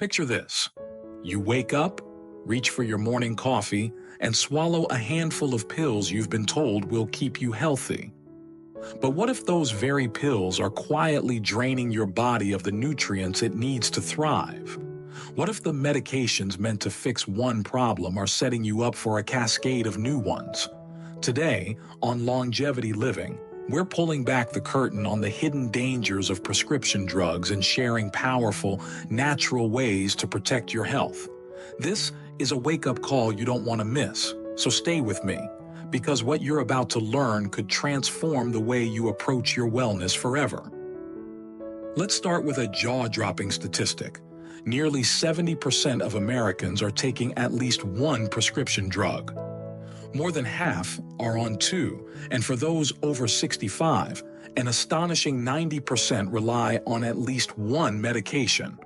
Picture this. You wake up, reach for your morning coffee, and swallow a handful of pills you've been told will keep you healthy. But what if those very pills are quietly draining your body of the nutrients it needs to thrive? What if the medications meant to fix one problem are setting you up for a cascade of new ones? Today, on Longevity Living, we're pulling back the curtain on the hidden dangers of prescription drugs and sharing powerful, natural ways to protect your health. This is a wake-up call you don't want to miss, so stay with me, because what you're about to learn could transform the way you approach your wellness forever. Let's start with a jaw-dropping statistic. Nearly 70% of Americans are taking at least one prescription drug. More than half are on two, and for those over 65, an astonishing 90% rely on at least one medication.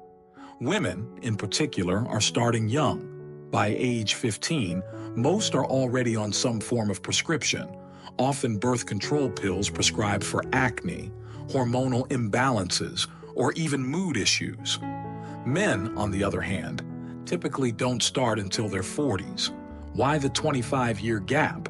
Women, in particular, are starting young. By age 15, most are already on some form of prescription, often birth control pills prescribed for acne, hormonal imbalances, or even mood issues. Men, on the other hand, typically don't start until their 40s. Why the 25-year gap?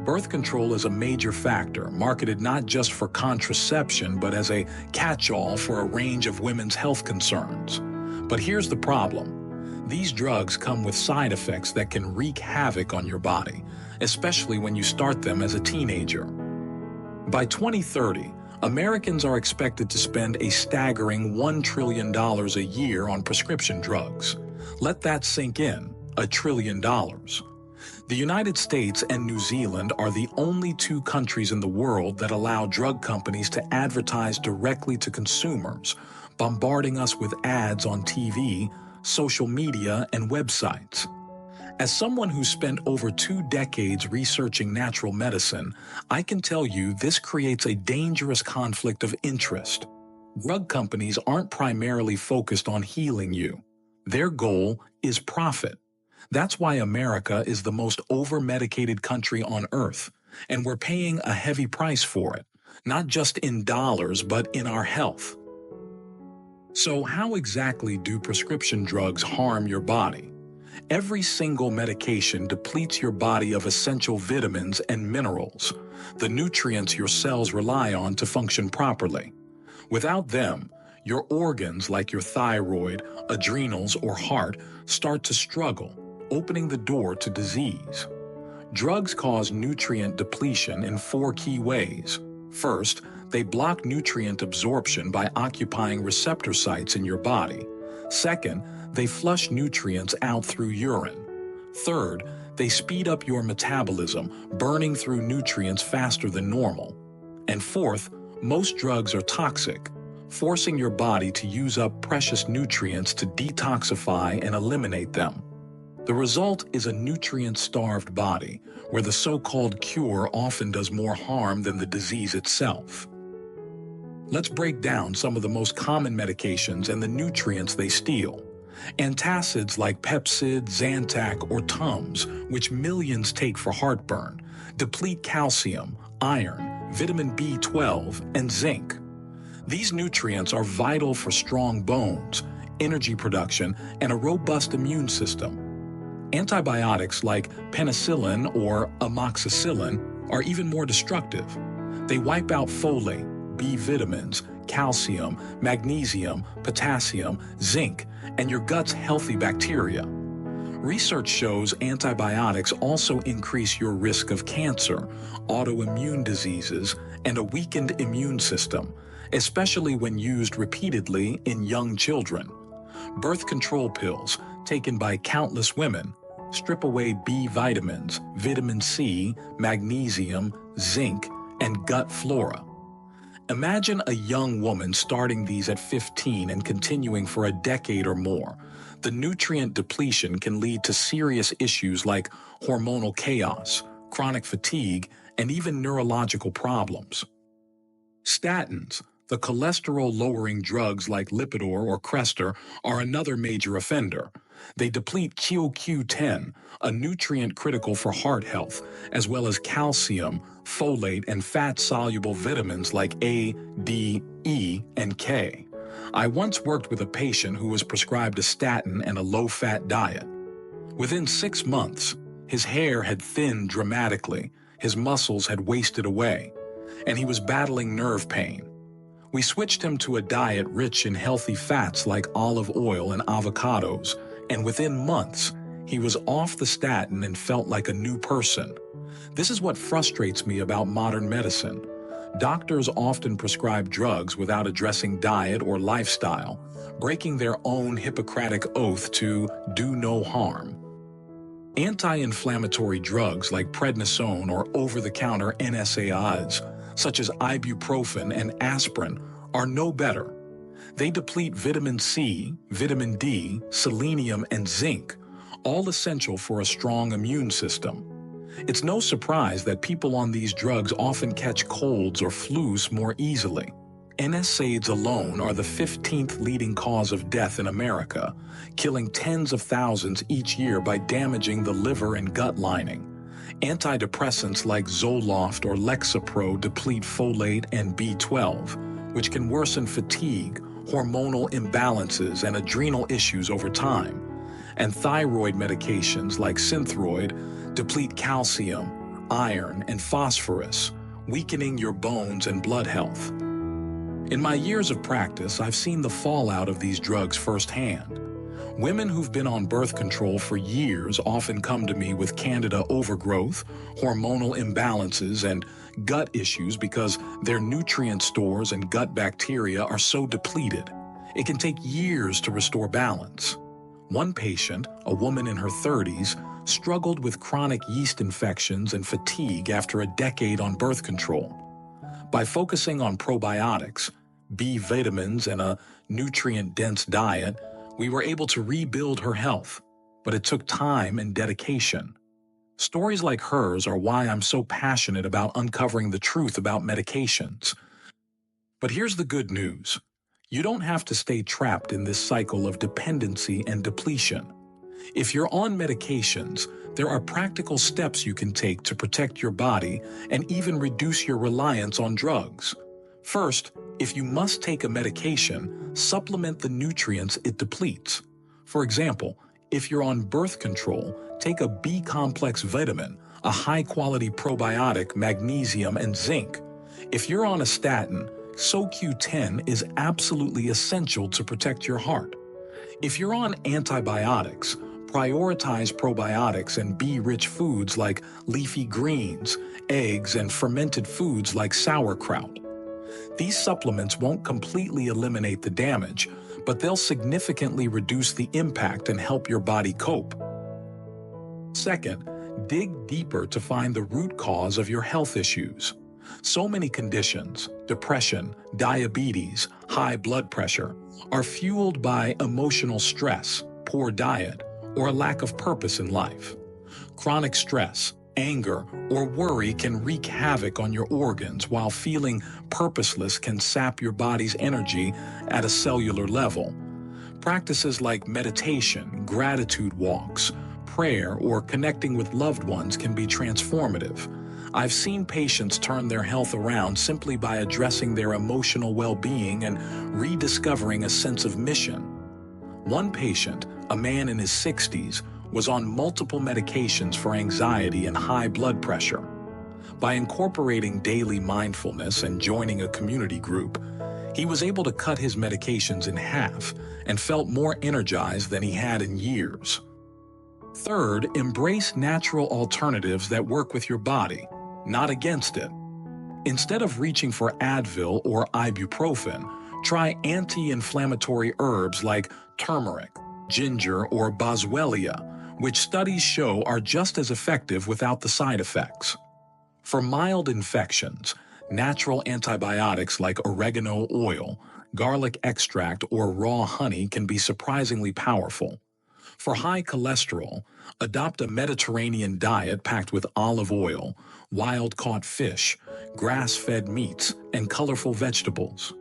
Birth control is a major factor, marketed not just for contraception, but as a catch-all for a range of women's health concerns. But here's the problem. These drugs come with side effects that can wreak havoc on your body, especially when you start them as a teenager. By 2030, Americans are expected to spend a staggering $1 trillion a year on prescription drugs. Let that sink in, $1 trillion. The United States and New Zealand are the only two countries in the world that allow drug companies to advertise directly to consumers, bombarding us with ads on TV, social media, and websites. As someone who spent over 2 decades researching natural medicine, I can tell you this creates a dangerous conflict of interest. Drug companies aren't primarily focused on healing you. Their goal is profit. That's why America is the most over-medicated country on Earth, and we're paying a heavy price for it, not just in dollars, but in our health. So how exactly do prescription drugs harm your body? Every single medication depletes your body of essential vitamins and minerals, the nutrients your cells rely on to function properly. Without them, your organs like your thyroid, adrenals, or heart start to struggle, opening the door to disease. Drugs cause nutrient depletion in 4 key ways. First, they block nutrient absorption by occupying receptor sites in your body. Second, they flush nutrients out through urine. Third, they speed up your metabolism, burning through nutrients faster than normal. And fourth, most drugs are toxic, forcing your body to use up precious nutrients to detoxify and eliminate them. The result is a nutrient-starved body, where the so-called cure often does more harm than the disease itself. Let's break down some of the most common medications and the nutrients they steal. Antacids like Pepcid, Zantac, or Tums, which millions take for heartburn, deplete calcium, iron, vitamin B12, and zinc. These nutrients are vital for strong bones, energy production, and a robust immune system. Antibiotics like penicillin or amoxicillin are even more destructive. They wipe out folate, B vitamins, calcium, magnesium, potassium, zinc, and your gut's healthy bacteria. Research shows antibiotics also increase your risk of cancer, autoimmune diseases, and a weakened immune system, especially when used repeatedly in young children. Birth control pills, taken by countless women, strip away B vitamins, vitamin C, magnesium, zinc, and gut flora. Imagine a young woman starting these at 15 and continuing for a decade or more. The nutrient depletion can lead to serious issues like hormonal chaos, chronic fatigue, and even neurological problems. Statins, the cholesterol-lowering drugs like Lipitor or Crestor, are another major offender. They deplete CoQ10, a nutrient critical for heart health, as well as calcium, folate, and fat-soluble vitamins like A, D, E, and K. I once worked with a patient who was prescribed a statin and a low-fat diet. Within 6 months, his hair had thinned dramatically, his muscles had wasted away, and he was battling nerve pain. We switched him to a diet rich in healthy fats like olive oil and avocados, and within months, he was off the statin and felt like a new person. This is what frustrates me about modern medicine. Doctors often prescribe drugs without addressing diet or lifestyle, breaking their own Hippocratic oath to do no harm. Anti-inflammatory drugs like prednisone or over-the-counter NSAIDs, such as ibuprofen and aspirin, are no better. They deplete vitamin C, vitamin D, selenium, and zinc, all essential for a strong immune system. It's no surprise that people on these drugs often catch colds or flus more easily. NSAIDs alone are the 15th leading cause of death in America, killing tens of thousands each year by damaging the liver and gut lining. Antidepressants like Zoloft or Lexapro deplete folate and B12, which can worsen fatigue, hormonal imbalances, and adrenal issues over time. And thyroid medications like Synthroid deplete calcium, iron, and phosphorus, weakening your bones and blood health. In my years of practice, I've seen the fallout of these drugs firsthand. Women who've been on birth control for years often come to me with candida overgrowth, hormonal imbalances, and gut issues because their nutrient stores and gut bacteria are so depleted. It can take years to restore balance. One patient, a woman in her 30s, struggled with chronic yeast infections and fatigue after a decade on birth control. By focusing on probiotics, B vitamins, and a nutrient-dense diet, we were able to rebuild her health, but it took time and dedication. Stories like hers are why I'm so passionate about uncovering the truth about medications. But here's the good news. You don't have to stay trapped in this cycle of dependency and depletion. If you're on medications, there are practical steps you can take to protect your body and even reduce your reliance on drugs. First, if you must take a medication, supplement the nutrients it depletes. For example, if you're on birth control, take a B-complex vitamin, a high-quality probiotic, magnesium, and zinc. If you're on a statin, CoQ10 is absolutely essential to protect your heart. If you're on antibiotics, prioritize probiotics and B-rich foods like leafy greens, eggs, and fermented foods like sauerkraut. These supplements won't completely eliminate the damage, but they'll significantly reduce the impact and help your body cope. Second, dig deeper to find the root cause of your health issues. So many conditions, depression, diabetes, high blood pressure, are fueled by emotional stress, poor diet, or a lack of purpose in life. Chronic stress, anger, or worry can wreak havoc on your organs, while feeling purposeless can sap your body's energy at a cellular level. Practices like meditation, gratitude walks, prayer, or connecting with loved ones can be transformative. I've seen patients turn their health around simply by addressing their emotional well-being and rediscovering a sense of mission. One patient, a man in his 60s, was on multiple medications for anxiety and high blood pressure. By incorporating daily mindfulness and joining a community group, he was able to cut his medications in half and felt more energized than he had in years. Third, embrace natural alternatives that work with your body, not against it. Instead of reaching for Advil or ibuprofen, try anti-inflammatory herbs like turmeric, ginger, or boswellia, which studies show are just as effective without the side effects. For mild infections, natural antibiotics like oregano oil, garlic extract, or raw honey can be surprisingly powerful. For high cholesterol, adopt a Mediterranean diet packed with olive oil, wild-caught fish, grass-fed meats, and colorful vegetables.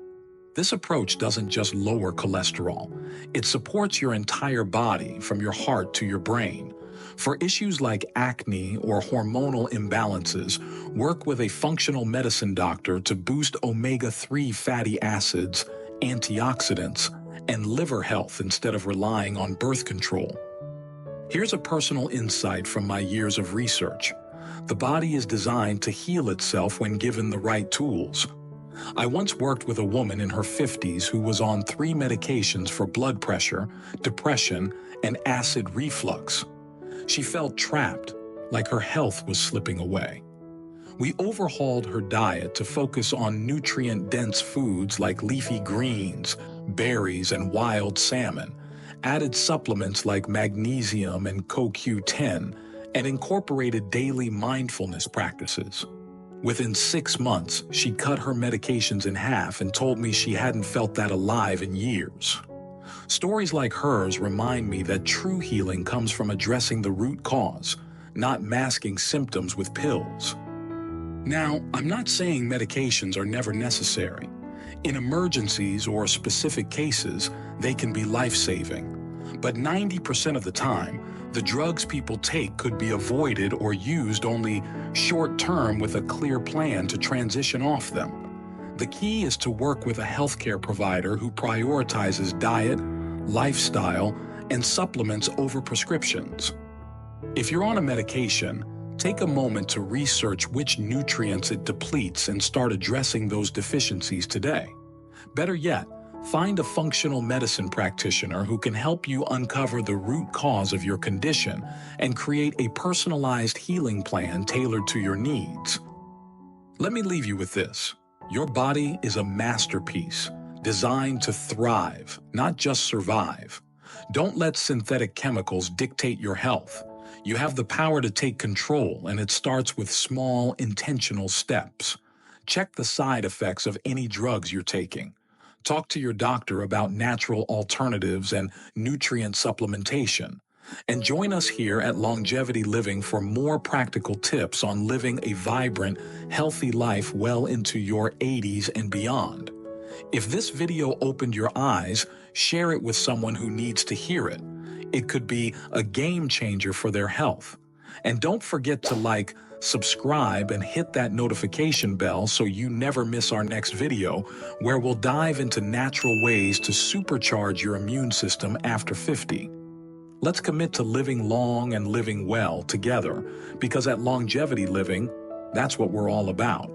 This approach doesn't just lower cholesterol, it supports your entire body from your heart to your brain. For issues like acne or hormonal imbalances, work with a functional medicine doctor to boost omega-3 fatty acids antioxidants, and liver health instead of relying on birth control. Here's a personal insight from my years of research. The body is designed to heal itself when given the right tools. I once worked with a woman in her 50s who was on 3 medications for blood pressure, depression, and acid reflux. She felt trapped, like her health was slipping away. We overhauled her diet to focus on nutrient-dense foods like leafy greens, berries, and wild salmon, added supplements like magnesium and CoQ10, and incorporated daily mindfulness practices. Within 6 months, she cut her medications in half and told me she hadn't felt that alive in years. Stories like hers remind me that true healing comes from addressing the root cause, not masking symptoms with pills. Now, I'm not saying medications are never necessary. In emergencies or specific cases, they can be life-saving. But 90% of the time, the drugs people take could be avoided or used only short-term with a clear plan to transition off them. The key is to work with a healthcare provider who prioritizes diet, lifestyle, and supplements over prescriptions. If you're on a medication, take a moment to research which nutrients it depletes and start addressing those deficiencies today. Better yet, find a functional medicine practitioner who can help you uncover the root cause of your condition and create a personalized healing plan tailored to your needs. Let me leave you with this. Your body is a masterpiece, designed to thrive, not just survive. Don't let synthetic chemicals dictate your health. You have the power to take control, and it starts with small, intentional steps. Check the side effects of any drugs you're taking. Talk to your doctor about natural alternatives and nutrient supplementation. And join us here at Longevity Living for more practical tips on living a vibrant, healthy life well into your 80s and beyond. If this video opened your eyes, share it with someone who needs to hear it. It could be a game changer for their health. And don't forget to like, subscribe, and hit that notification bell so you never miss our next video, where we'll dive into natural ways to supercharge your immune system after 50. Let's commit to living long and living well together, because at Longevity Living, that's what we're all about.